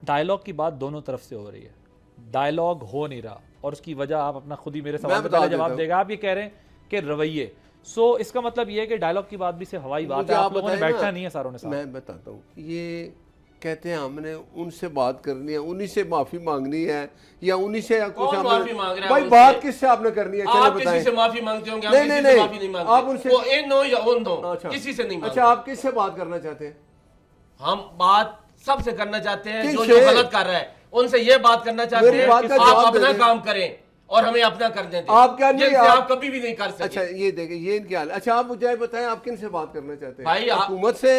Dialogue की बात दोनों तरफ से हो रही है, डायलॉग हो नहीं रहा, और उसकी वजह आप अपना खुद ही मेरे सवाल का पहले जवाब देगा। आप ये कह रहे हैं कि रवैये, सो इसका मतलब ये है कि डायलॉग की बात भी सिर्फ हवाई बात है, आप लोगों ने बैठना नहीं है सारों ने साथ। मैं बताता हूँ, ये कहते हैं हमने उनसे बात करनी है, उन्हीं से माफी मांगनी है, या उन्हीं से कुछ माफी मांग रहा है। भाई बात किससे आपने करनी है, चलो आप बताएं। किसी से माफी मांगते होंगे? नहीं नहीं नहीं, माफी नहीं मांगते। आप उनसे वो इन दो या उन दो, अच्छा, किसी से नहीं मांगते। अच्छा, आप किससे बात करना चाहते हैं? हम बात सबसे करना चाहते हैं जो किससे? गलत कर रहा है उनसे ये बात करना चाहते मेरी हैं बात कि का आप जवाब अपना दे दें। काम करें और हमें अपना कर दें। आप क्या नहीं, आप कभी भी नहीं कर सकते। अच्छा ये देखें, ये इनके हाल। अच्छा आप मुझे बताएं, आप किन से बात करना चाहते हैं? भाई, हुकूमत से,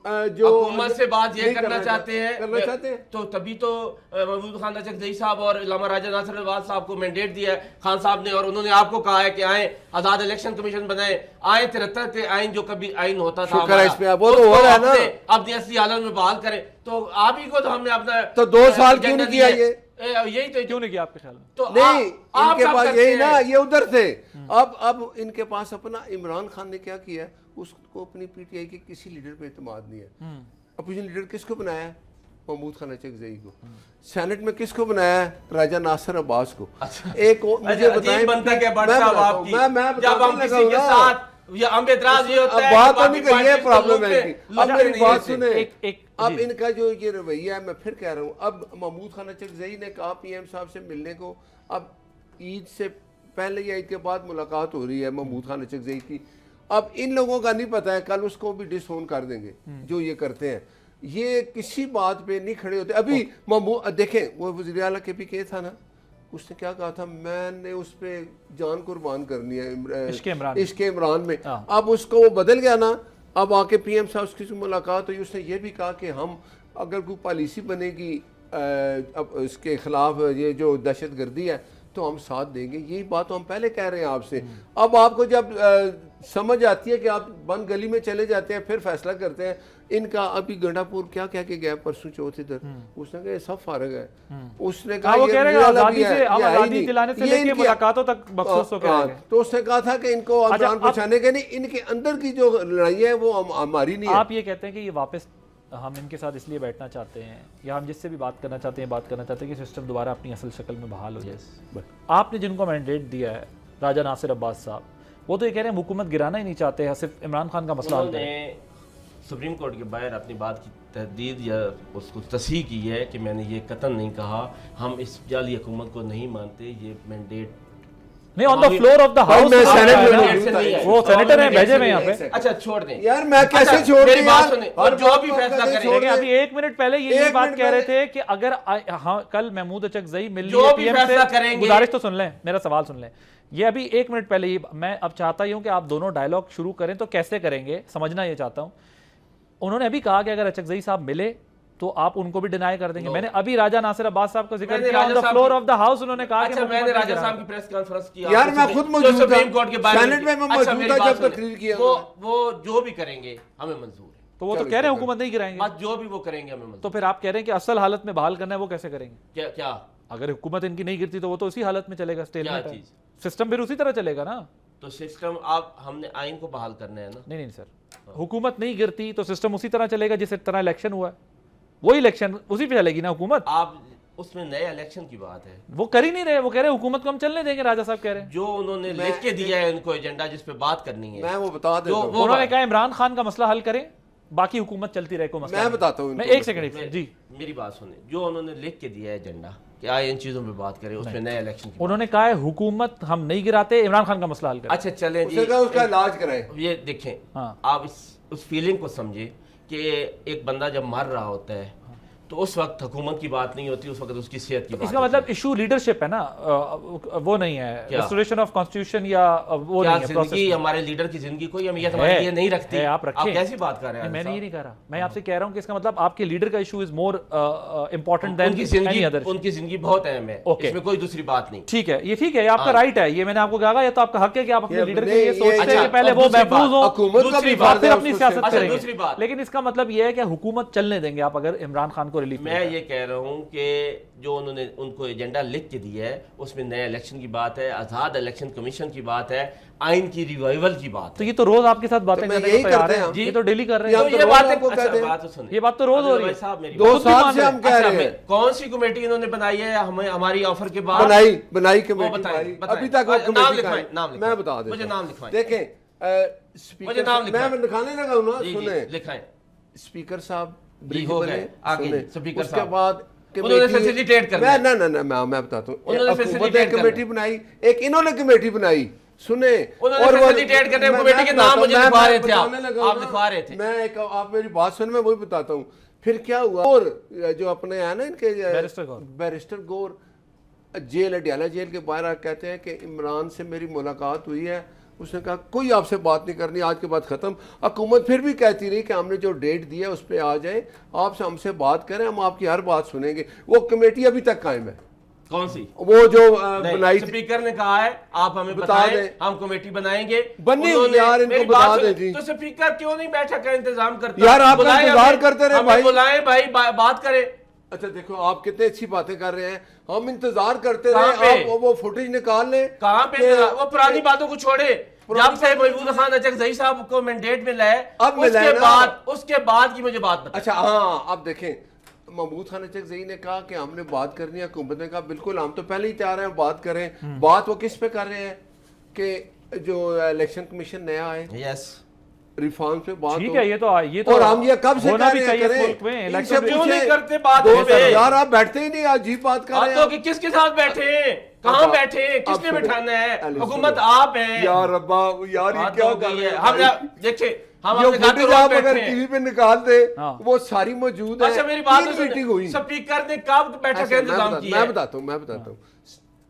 जो हुकूमत से बात ये करना चाहते हैं, तो तभी तो महमूद खान अचकज़ई साहब और इल्लामा राजा नासिर अब्बास साहब को मैंडेट दिया है खान साहब ने, और उन्होंने आपको कहा है कि आए आजाद इलेक्शन कमीशन बनाए, आए 73 के आइन जो कभी आइन होता था वो तो हो रहा है ना, अपनी असली हालत में बहाल करें। तो आप ही को तो हमने अपना तो 2 साल क्यों नहीं किया? ये यही तो क्यों नहीं किया आपके ख्याल में? तो नहीं, आप इनके सब पास करते यही ना, हैं। ये उधर थे। अब इनके पास अपना, इमरान खान ने क्या किया, उसको अपनी पीटीआई के किसी लीडर पे एतमाद नहीं है। अपोजिशन लीडर किसको बनाया है? महमूद खान अचकज़ई को। सेनेट में किसको बनाया है? राजा नासिर अब्बास को। एक मुझे बताएं, बनता क्या बट साहब आपकी, जब हम किसी के साथ या हम एतराज ये होता है, बात नहीं कर, ये प्रॉब्लम है इनकी। अब मेरी बात सुने, एक अब इनका जो ये रवैया है, मैं फिर कह रहा हूँ, अब महमूद खान अचकज़ई ने कहा पीएम साहब से मिलने को, अब ईद से पहले या ईद के बाद मुलाकात हो रही है महमूद खान अचकज़ई की। अब इन लोगों का नहीं पता है, कल उसको भी डिसोन कर देंगे जो ये करते हैं, ये किसी बात पे नहीं खड़े होते। अभी देखें, वो वज़ीर आला के भी के था ना, उसने क्या कहा था, मैंने उस पे जान कुर्बान करनी है इश्क इमरान में। अब उसको वो बदल गया ना, अब आके पीएम साहब उसकी मुलाकात हुई, उसने ये भी कहा कि हम अगर कोई पॉलिसी बनेगी अब इसके खिलाफ, ये जो दहशत गर्दी है, तो हम साथ देंगे। यही बात तो हम पहले कह रहे हैं आपसे। अब आपको जब समझ आती है कि आप बंद गली में चले जाते हैं, फिर फैसला करते हैं। इनका अभी गंडापुर क्या कह के गया परसों चौथ इधर, उसने कहा सब फारग है, उसने कहा वो कह रहे हैं आजादी दिलाने से लेके मुलाकातों तक बख्सूस हो गया। तो उसने कहा था कि इनको जान पहचाने के नहीं, इनके अंदर की जो लड़ाई है वो हमारी नहीं है। आप ये कहते हैं कि ये वापस हम इनके साथ इसलिए बैठना चाहते हैं, या हम जिससे भी बात करना चाहते हैं कि सिस्टम दोबारा अपनी असल शक्ल में बहाल हो जाए। आपने जिनको मैंडेट दिया है, राजा नासिर अब्बास साहब, वो तो ये कह रहे हैं हुकूमत गिराना ही नहीं चाहते हैं, सिर्फ इमरान खान का मसला हल करें। सुप्रीम कोर्ट के बाहर अपनी बात की तहदीद या उसको तस्हीह की है कि मैंने ये कतन नहीं कहा, हम इस जाली हुकूमत को नहीं मानते, ये मैंडेट नहीं, on the floor of the house वो सेनेटर हैं भेजे में यहाँ पे। अच्छा छोड़ दें यार, मैं कैसे छोड़ दूं यार, और जो भी फैसला करेंगे। अभी 1 मिनट पहले ये बात कह रहे थे कि अगर कल महमूद अचकज़ई मिल जो भी फैसला करेंगे, गुजारिश तो सुन लें, मेरा सवाल सुन लें। ये अभी 1 मिनट पहले ही, मैं अब चाहता ही हूं कि आप दोनों डायलॉग शुरू करें, तो कैसे करेंगे समझना ये चाहता हूं। उन्होंने अभी कहा कि अगर अचकज़ई साहब मिले तो आप उनको भी डिनाई कर देंगे। मैंने अभी राजा नासिर अब्बास साहब का जिक्र किया on the floor of the house, उन्होंने कहा कि मैंने राजा साहब की प्रेस कॉन्फ्रेंस की, यार मैं खुद मौजूद था सुप्रीम कोर्ट के बारे सेनेट में, मैं मौजूद था जब तकरीर किया। वो जो भी करेंगे हमें मंजूर है, तो वो तो कह रहे हैं हुकूमत नहीं गिराएंगे, जो भी वो करेंगे हमें मंजूर। तो फिर आप कह रहे हैं कि असल हालत में बहाल करना है, वो कैसे करेंगे? क्या अगर हुकूमत इनकी नहीं गिरती तो वो तो उसी हालत में चलेगा, स्टेलमेट, सिस्टम फिर उसी तरह चलेगा ना। तो सिस्टम आप हमने आइन को बहाल करना है ना। नहीं सर, हुकूमत नहीं गिरती तो सिस्टम उसी तरह चलेगा जिस तरह इलेक्शन हुआ है, वही इलेक्शन उसी पे चलेगी ना हुकूमत। आप उसमें नए इलेक्शन की बात है, वो कर ही नहीं रहे, वो कह रहे हैं हुकूमत को हम चलने देंगे। राजा साहब कह रहे हैं जो उन्होंने लिख के दिया है उनको एजेंडा जिस पे बात करनी है, मैं वो बता देता हूं। उन्होंने कहा इमरान खान का मसला हल करें, बाकी हुकूमत चलती रहे, को मसला मैं बताता हूं। मैं 1 सेकंड जी, मेरी बात सुने। जो उन्होंने लिख के दिया है एजेंडा, क्या इन चीजों पे बात करें, उसमें नए इलेक्शन की उन्होंने कहा है हुकूमत हम नहीं गिराते, इमरान खान का मसला हल करें। अच्छा चलें जी, उसका इलाज कराएं। ये देखें, आप उस फीलिंग को समझे कि एक बंदा जब मर रहा होता है तो उस वक्त हुकूमत की बात नहीं होती, उस वक्त उसकी सेहत की बात। इसका मतलब इशू लीडरशिप है ना, वो नहीं है रेस्टोरेशन ऑफ कॉन्स्टिट्यूशन या वो नहीं है जिंदगी, हमारे लीडर की जिंदगी कोई अहमियत हमारे लिए नहीं रखती। आप रखें, कैसी बात कर रहे हैं? मैंने ये नहीं कह रहा, मैं आपसे कह रहा हूं कि इसका मतलब आपके लीडर का issue is more important than any other. उनकी जिंदगी बहुत अहम है, इसमें कोई दूसरी बात नहीं। ठीक है, ये ठीक है, आपका राइट है, ये मैंने आपको कहा, ये तो आपका हक है कि आप अपने लीडर के लिए सोचते हैं कि पहले वो महफूज हो, फिर अपनी सियासत करेंगे। लेकिन इसका मतलब ये है कि हुकूमत चलने देंगे आप अगर इमरान खान को उनको रिलीफ मैं ये कह रहा हूँ कि जो उन्होंने उनको एजेंडा लिख के दिया है उसमें नए इलेक्शन की बात है, आज़ाद इलेक्शन कमीशन की बात है, आइन की रिवाइवल की बात तो है। ये तो रोज आपके साथ बातें तो करने यही को तैयार करते हैं, हैं ये तो डेली कर रहे हैं। हम तो तो ये रोज बातें आपको कहते हैं। बात तो सुनिए, ये बात तो रोज हो रही है साहब मेरी 2 बात- साल से हम कह अच्छा, रहे हैं। कौन सी कमेटी इन्होंने बनाई है हमें हमारी ऑफर के बाद? बनाई वो कमेटी बताएं, बनाई। बताएं। अभी तक वो नाम कमेटी लिखवाएं, का नाम मैं लिखवाएं। बता देता मुझे हूं। नाम लिखवाएं। देखें मुझे स्पीकर नाम मैं लिखाने लगा हूं ना, जी, सुने लिखाएं। स्पीकर साहब जी, ब्रीफ हो बने, गए, आगे सुने। स्पीकर उसके साहब। बाद उन्होंने कमेटी- facilitate करना है। मैं बताता हूँ। उन्होंने हुकूमत ने facilitate करना कमेटी बनाई, एक इन्होंने कमेटी बनाई, सुने। उन्होंने और वो- facilitate करने मैं- कमेटी मैं के नाम बताता मुझे हूं, लिखवा मैं रहे थे आप। बताने लगा हूं आप ना, लिखवा रहे थे। मैं एक आप मेरी बात सुन, मैं वही बताता हूँ। फिर क्या हुआ, और जो अपने है ना इनके बैरिस्टर गौर जेल अडियाला जेल के बाहर आकर कहते हैं कि इमरान से मेरी मुलाकात हुई है, उसने कहा कोई आपसे बात नहीं करनी, आज के बाद ख़त्म। हुकूमत फिर भी कहती रही कि हमने जो डेट दी है उस पर आ जाए, आपसे हमसे बात करें, हम आपकी हर बात सुनेंगे। वो कमेटी अभी तक कायम है। कौन सी? वो जो बनाई थी, स्पीकर ने कहा है आप हमें बता बताएं, दें। हम कमेटी बनाएंगे। बनी उन्होंने- यार, इनको मेरी बता बात दें सुनिए, जी। तो स्पीकर क्यों नहीं बैठक का इंतजाम करता? यार, आपका बुलाएं इंतजार हमें, करते रहे हमें भाई। बुलाएं भाई, बात करें। अच्छा देखो आप कितने अच्छी बातें कर रहे हैं, हम इंतजार करते कहाँ रहे, पे? आप वो फुटेज निकाल लें। कहाँ पे कि- वो पुरानी बातों को छोड़े, पुरानी जब से महमूद खान अचकज़ई साहब को मैंडेट मिला है, अब मिला है ना। उसके बाद की मुझे बात बताएं। अच्छा हाँ, आप देखें महमूद खान अचकज़ई ने कहा कि हमने बात करनी है, हुकूमत ने कहा बिल्कुल हम तो पहले ही तैयार हैं, बात करें। बात वो किस पे कर रहे हैं कि जो इलेक्शन कमीशन नया है, यस, रिफॉर्म पे बात ठीक हो। है, ये तो और हम ये कब से होना कह भी रहे हैं, चाहिए करें। मुल्क में इनसे इलेक्शन क्यों पूछें, नहीं करते बात दो पे? यार आप बैठते ही नहीं, अजीब बात कर रहे तो हैं कि किसके साथ बैठे हैं, कहाँ अब- बैठे हैं, अब किसने सुनो। बिठाना है? अरे हुकूमत सुनो। आप हैं यार रब्बा, यार ये बात क्या हो कर गई रहे है। हैं हम भाई? देखिए, हम जो अपने घर पे फुटेज रोज आप बैठे अगर हैं। टीवी पे निकाल दे, हाँ। वो सारी मौजूद है। अच्छा मेरी बात तीन सुनिए, मीटिंग हुई, स्पीकर ने कब बैठक का अच्छा, इंतजाम किया? मैं बताता हूँ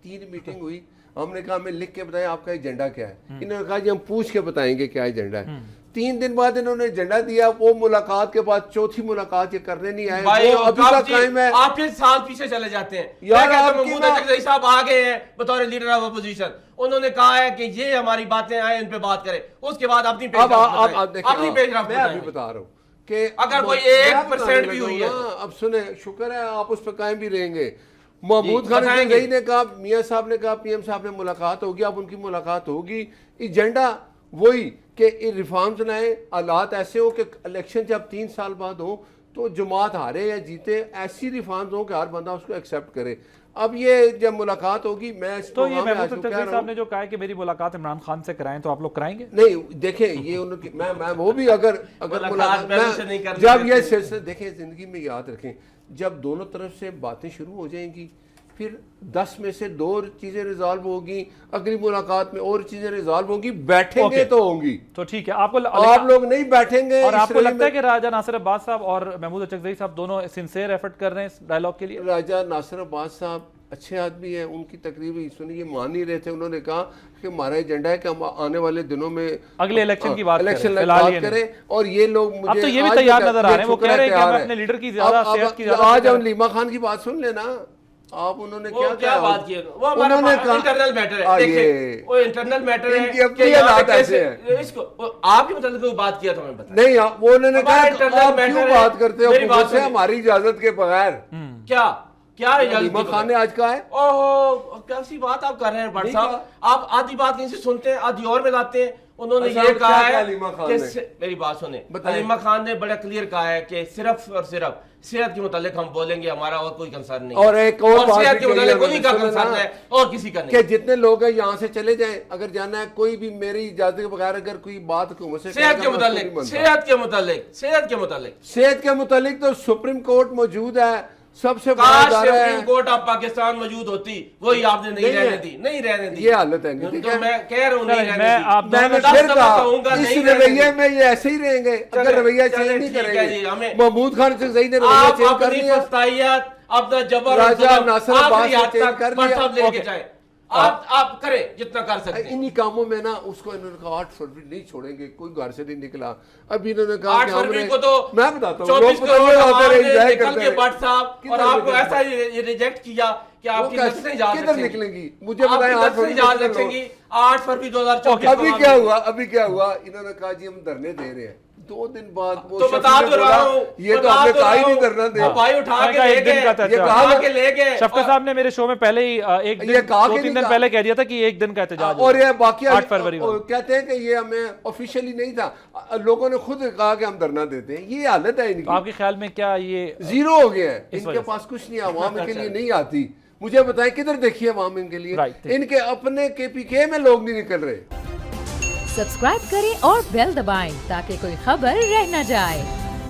3 मीटिंग हुई। हमने कहा हमें लिख के बताएं आपका एजेंडा क्या है। इन्होंने कहा जी हम पूछ के बताएंगे क्या एजेंडा है। 3 दिन बाद इन्होंने एजेंडा दिया, वो मुलाकात के बाद चौथी मुलाकात ये करने नहीं आए, भाई वो अभी कब तक जी, कायम है। आप फिर साल पीछे चले जाते हैं। यार, क्या कहते हैं, आपकी महमूद ना- अचकज़ई साहब आ गए हैं बतौर लीडर ऑफ अपोजिशन, उन्होंने कहा है कि ये हमारी बातें आए, इन पे बात करें। उसके बाद अपनी अब पेशरफ्त आप बताएं। देखें, अपनी पेशरफ्त मैं अभी बताएं। बता रहा हूँ कि अगर कोई मैं 1% बताने भी लगा हुई हूँ है ना, अब सुने, शुक्र है आप उस पर कायम भी रहेंगे। महमूद जी, खान बताएंगे। अचकज़ई ने कहा, मियां साहब ने कहा, पीएम साहब ने मुलाकात होगी, अब उनकी मुलाकात होगी। एजेंडा वही कि रिफॉर्म्स लाएं, हालात ऐसे हो कि इलेक्शन जब 3 साल बाद हो तो जमात हारे या जीते, ऐसी रिफॉर्म्स हो कि हर बंदा उसको एक्सेप्ट करे। अब ये जब मुलाकात होगी, मैं इस तो ये प्रोग्राम में आज महमूद को कह अचकज़ई रहा साहब हूं- ने जो कहा है कि मेरी मुलाकात इमरान खान से कराएं, तो आप लोग कराएंगे? नहीं देखें, ये उनकी मैं वो भी अगर मुलाकात पहले से नहीं करनी जब ये रहती। सिलसिला देखें, जिंदगी में याद रखें, जब दोनों तरफ से बातें शुरू हो जाएंगी, फिर 10 में से 2 चीजें रिजॉल्व होगी, अगली मुलाकात में और चीजें रिजॉल्व होंगी, बैठेंगे ओके। तो होंगी। तो ठीक है, आपको आप लोग नहीं बैठेंगे। और इस आपको रही लगता है में- कि राजा नासिर अब्बास साहब और महमूद अचकज़ई साहब दोनों सिंसियर एफर्ट कर रहे हैं इस डायलॉग के लिए? राजा नासिर अब्बास साहब अच्छे आदमी हैं, उनकी तकरीर सुनिए, मान नहीं रहे थे। उन्होंने कहा कि हमारा एजेंडा है कि हम आने वाले दिनों में अगले इलेक्शन की बात इलेक्शन करें, फिलहाल बात ये करें। और ये लोग मुझे अब तो ये भी आज तैयार भी नजर आ रहे हैं, वो शुक्र कह रहे हैं कि तैयार हम है। अपने लीडर की ज्यादा अब- सेहत की अब- ज्यादा आज फिक्र हम है। लीमा खान की बात सुन लेना। आप उन्होंने वो क्या क्या बात की है? वो हमारा उन्होंने कहा इंटरनल मैटर है। हाँ, देखिए, ये वो इंटरनल मैटर है इनकी अपनी कि यहाँ हालात पे ऐसे कैसे- इसको वो आपके मतलब कोई बात किया तो हमें बता। नहीं, वो उन्होंने हमारा कहा कि internal आप matter क्यों है। बात करते हो मेरी बात हुकूमत से सुनिए। हमारी इजाजत के बगैर? क्या क्या इजाजत लीमा की खान ने आज कहा है। ओहो, कैसी बात आप कर रहे हैं भट्ट नहीं साहब? आप आधी बात कहीं से सुनते हैं, आधी और में लाते हैं। उन्होंने अच्छा, ये अब कहा क्या है कहा लीमा खान कि ने? मेरी बात सुने, बताएं। लीमा खान ने बड़ा क्लियर कहा है कि सिर्फ और सिर्फ सेहत के मुतालिक हम बोलेंगे, हमारा और कोई कंसर्न नहीं। और एक और बात सेहत भी के कही मुतालिक है उन्हीं का मैंने, सुनो कंसर्न ना, है और किसी का कि नहीं। जितने लोग हैं यहाँ से चले जाएं, अगर जाना है कोई भी मेरी इजाजत के बगैर अगर कोई बात हुकूमत से सेहत करेगा, के मैं उसको नहीं मुतालिक, मानता। सेहत के मुतालिक, सेहत के मुतालिक सेहत के मुतालिक तो सुप्रीम कोर्ट मौजूद है, सबसे बड़ा काश इदारा सुप्रीम है। कोर्ट ऑफ पाकिस्तान मौजूद होती, वही आपने नहीं नहीं रहने है। दी, नहीं रहने दी। ये हालत है नहीं, ठीक तो है? मैं कह रहा हूँ नहीं चलें, रहने मैं दी। आप दोनों मैंने में फिर दस कहा दफा कहूंगा, इस नहीं रहने रवैये दी। में ये ऐसे ही रहेंगे, अगर चलें, रवैया चलें, चेंज नहीं ठीक है करेंगे। जी, हमें- महमूद खान अचकज़ई ने रवैया आप चेंज कर अपनी लिया। फस्तायत, अपना जबर और राजा जुल्म नासिर आखिरी अब्बास हद ने चेंज तक कर भट्ट लिया। साहब लेके ओके। जाएं। आप करें जितना कर सकते हैं। इन्हीं कामों में ना उसको इन्होंने कहा 8 फरवरी नहीं छोड़ेंगे, कोई घर से नहीं निकला। अभी इन्होंने कहा 8 कि फरवरी हमने- को तो मैं बताता हूँ 24 लोग करोड़ बताते रहे, आवाम ने enjoy निकल करते के रहे। भट्ट साहब और किधर आपको reject ऐसा ये रिजेक्ट किया कि आपकी नस्लें इजाज़त किधर रखेंगी? निकलेंगी? मुझे आपकी बताएं, 8 नस्लें फरवरी इजाज़त को रखेंगी 8 फरवरी 2024 अभी क्या हुआ? अभी क्या हुआ? इन्होंने कहा जी हम धरने दे रहे हैं, 2 दिन बाद वो तो शफी बता ने तो बोला, रहा हूँ, ये तो आपने कहा ही नहीं धरना दे। वो भाई उठा मैंने के कहा ले एक दिन का गए, था, ये अच्छा। कहा उठा के ले गए। शफकत साहब ने मेरे शो में पहले ही एक ये दिन कहा कि 2-3 नहीं दिन कहा? पहले कह दिया था कि 1 दिन का एहतजाज और ये बाकी 8 फरवरी वाला। कहते हैं कि ये हमें ऑफिशियली नहीं था, लोगों ने खुद कहा कि हम धरना देते हैं। ये हालत है तो इनकी, आपके ख्याल में क्या ये जीरो हो गया है। इस इनके वजह पास कुछ नहीं, आवाम के लिए नहीं आती। मुझे बताएं किधर देखिए आवाम इनके लिए? Right, ठीक। इनके अपने KPK में लोग नहीं निकल रहे। सब्सक्राइब करें और बेल दबाएं ताकि कोई खबर रह न जाए।